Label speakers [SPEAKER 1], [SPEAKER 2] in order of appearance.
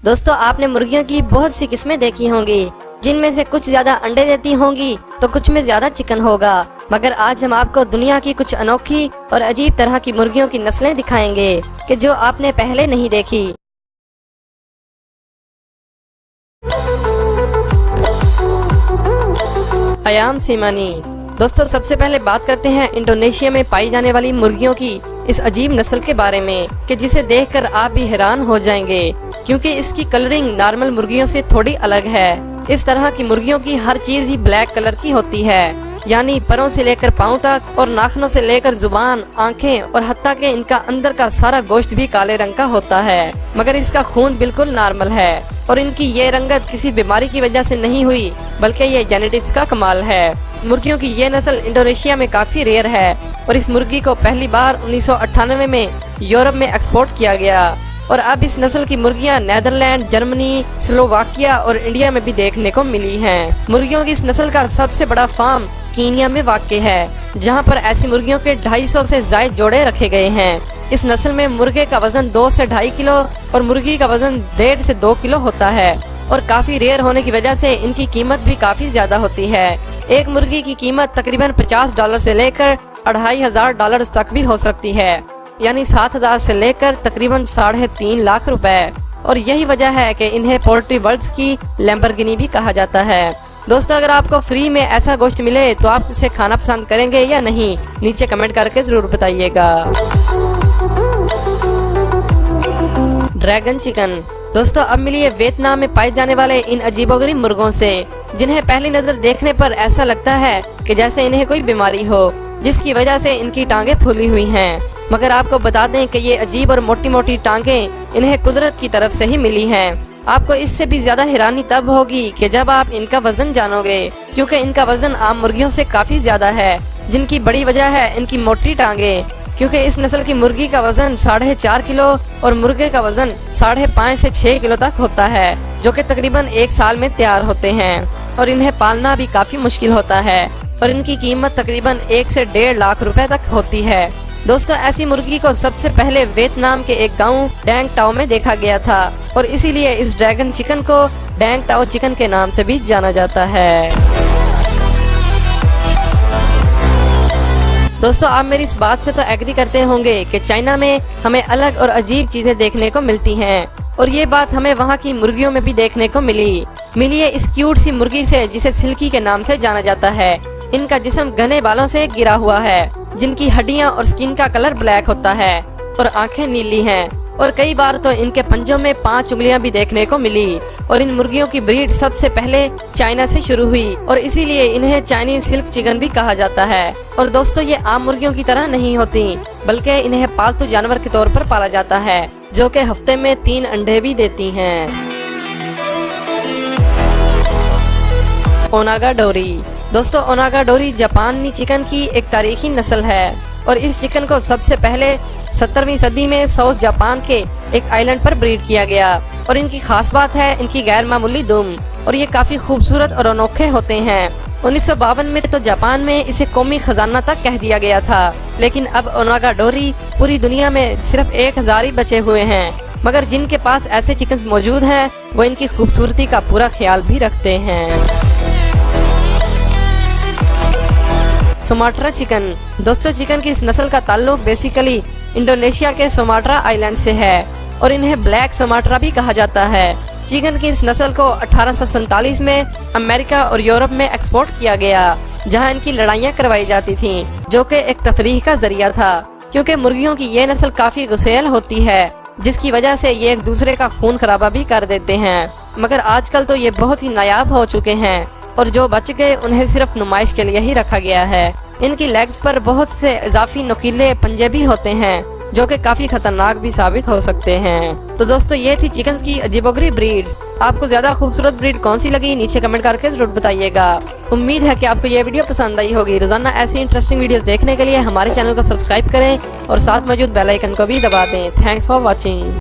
[SPEAKER 1] दोस्तों आपने मुर्गियों की बहुत सी किस्में देखी होंगी, जिनमें से कुछ ज्यादा अंडे देती होंगी तो कुछ में ज्यादा चिकन होगा। मगर आज हम आपको दुनिया की कुछ अनोखी और अजीब तरह की मुर्गियों की नस्लें दिखाएंगे कि जो आपने पहले नहीं देखी। अयाम सीमानी। दोस्तों सबसे पहले बात करते हैं इंडोनेशिया में पाई जाने वाली मुर्गियों की इस अजीब नस्ल के बारे में कि जिसे देखकर आप भी हैरान हो जाएंगे, क्योंकि इसकी कलरिंग नॉर्मल मुर्गियों से थोड़ी अलग है। इस तरह की मुर्गियों की हर चीज ही ब्लैक कलर की होती है, यानी परों से लेकर पाँव तक और नाखूनों से लेकर जुबान, आंखें और हत्ता के इनका अंदर का सारा गोश्त भी काले रंग का होता है। मगर इसका खून बिल्कुल नॉर्मल है और इनकी ये रंगत किसी बीमारी की वजह से नहीं हुई, बल्कि ये जेनेटिक्स का कमाल है। मुर्गियों की ये नस्ल इंडोनेशिया में काफी रेयर है और इस मुर्गी को पहली बार 1998 में यूरोप में एक्सपोर्ट किया गया और अब इस नस्ल की मुर्गियां नेदरलैंड, जर्मनी, स्लोवाकिया और इंडिया में भी देखने को मिली हैं। मुर्गियों की इस नस्ल का सबसे बड़ा फार्म कीनिया में वाक़ है, जहां पर ऐसी मुर्गियों के 250 से ज्यादा जोड़े रखे गए हैं। इस नस्ल में मुर्गे का वजन 2 से 2.5 किलो और मुर्गी का वजन 1.5 से 2 किलो होता है और काफी रेयर होने की वजह से इनकी कीमत भी काफी ज्यादा होती है। एक मुर्गी की कीमत तकरीबन $50 से लेकर $2500 तक भी हो सकती है, यानी 7000 से लेकर तकरीबन 3.5 लाख रुपए। और यही वजह है कि इन्हें पोल्ट्री बर्ड्स की लैम्बोर्गिनी भी कहा जाता है। दोस्तों अगर आपको फ्री में ऐसा गोश्त मिले तो आप इसे खाना पसंद करेंगे या नहीं, नीचे कमेंट करके जरूर बताइएगा। Dragon chicken. दोस्तों अब मिलिए वियतनाम में पाए जाने वाले इन अजीबोगरीब मुर्गों से, जिन्हें पहली नजर देखने पर ऐसा लगता है कि जैसे इन्हें कोई बीमारी हो, जिसकी वजह से इनकी टांगे फूली हुई हैं। मगर आपको बता दें कि ये अजीब और मोटी मोटी टांगे इन्हें कुदरत की तरफ से ही मिली हैं। आपको इससे भी ज्यादा हैरानी तब होगी कि जब आप इनका वजन जानोगे, क्योंकि इनका वजन आम मुर्गियों से काफी ज्यादा है, जिनकी बड़ी वजह है इनकी मोटी टांगे। क्योंकि इस नस्ल की मुर्गी का वजन 4.5 किलो और मुर्गे का वजन 5.5 से 6 किलो तक होता है, जो कि तकरीबन 1 साल में तैयार होते हैं और इन्हें पालना भी काफी मुश्किल होता है और इनकी कीमत तकरीबन 1 से 1.5 लाख रुपए तक होती है। दोस्तों ऐसी मुर्गी को सबसे पहले वियतनाम के एक गांव डैंग टाओ में देखा गया था और इसीलिए इस ड्रैगन चिकन को डैंग टाओ चिकन के नाम से भी जाना जाता है। दोस्तों आप मेरी इस बात से तो एग्री करते होंगे कि चाइना में हमें अलग और अजीब चीजें देखने को मिलती हैं और ये बात हमें वहाँ की मुर्गियों में भी देखने को मिली है इस क्यूट सी मुर्गी से, जिसे सिल्की के नाम से जाना जाता है। इनका जिस्म घने बालों से घिरा हुआ है, जिनकी हड्डियां और स्किन का कलर ब्लैक होता है और आंखें नीली हैं और कई बार तो इनके पंजों में 5 उंगलियां भी देखने को मिली। और इन मुर्गियों की ब्रीड सबसे पहले चाइना से शुरू हुई और इसीलिए इन्हें चाइनीज सिल्क चिकन भी कहा जाता है। और दोस्तों ये आम मुर्गियों की तरह नहीं होती, बल्कि इन्हें पालतू जानवर के तौर पर पाला जाता है, जो कि हफ्ते में 3 अंडे भी देती हैं। ओनागा डोरी। दोस्तों ओनागा डोरी जापानी चिकन की एक तारीखी नस्ल है और इस चिकन को सबसे पहले 17वीं सदी में साउथ जापान के एक आइलैंड पर ब्रीड किया गया और इनकी खास बात है इनकी गैर मामूली दुम और ये काफी खूबसूरत और अनोखे होते हैं। 1952 में तो जापान में इसे कौमी खजाना तक कह दिया गया था, लेकिन अब ओनागा डोरी पूरी दुनिया में सिर्फ 1000 ही बचे हुए हैं। मगर जिनके पास ऐसे चिकन मौजूद हैं वो इनकी खूबसूरती का पूरा ख्याल भी रखते हैं। सुमाट्रा चिकन। दोस्तों चिकन की इस नस्ल का ताल्लुक बेसिकली इंडोनेशिया के सुमाट्रा आइलैंड से है और इन्हें ब्लैक सुमाट्रा भी कहा जाता है। चिकन की इस नस्ल को 1847 में अमेरिका और यूरोप में एक्सपोर्ट किया गया, जहां इनकी लड़ाइयां करवाई जाती थीं, जो कि एक तफरीह का जरिया था, क्योंकि मुर्गियों की ये नस्ल काफी गुस्सैल होती है, जिसकी वजह से ये एक दूसरे का खून खराबा भी कर देते हैं। मगर आजकल तो ये बहुत ही नायाब हो चुके हैं और जो बच गए उन्हें सिर्फ नुमाइश के लिए ही रखा गया है। इनकी लेग्स पर बहुत से इजाफी नुकीले पंजे भी होते हैं, जो कि काफी खतरनाक भी साबित हो सकते हैं। तो दोस्तों ये थी चिकन की अजीबोगरीब ब्रीड्स। आपको ज्यादा खूबसूरत ब्रीड कौन सी लगी नीचे कमेंट करके जरूर बताइएगा। उम्मीद है कि आपको ये वीडियो पसंद आई होगी। रोजाना ऐसी इंटरेस्टिंग वीडियोस देखने के लिए हमारे चैनल को सब्सक्राइब करें और साथ मौजूद बेल आइकन को भी दबा दें। Thanks for watching.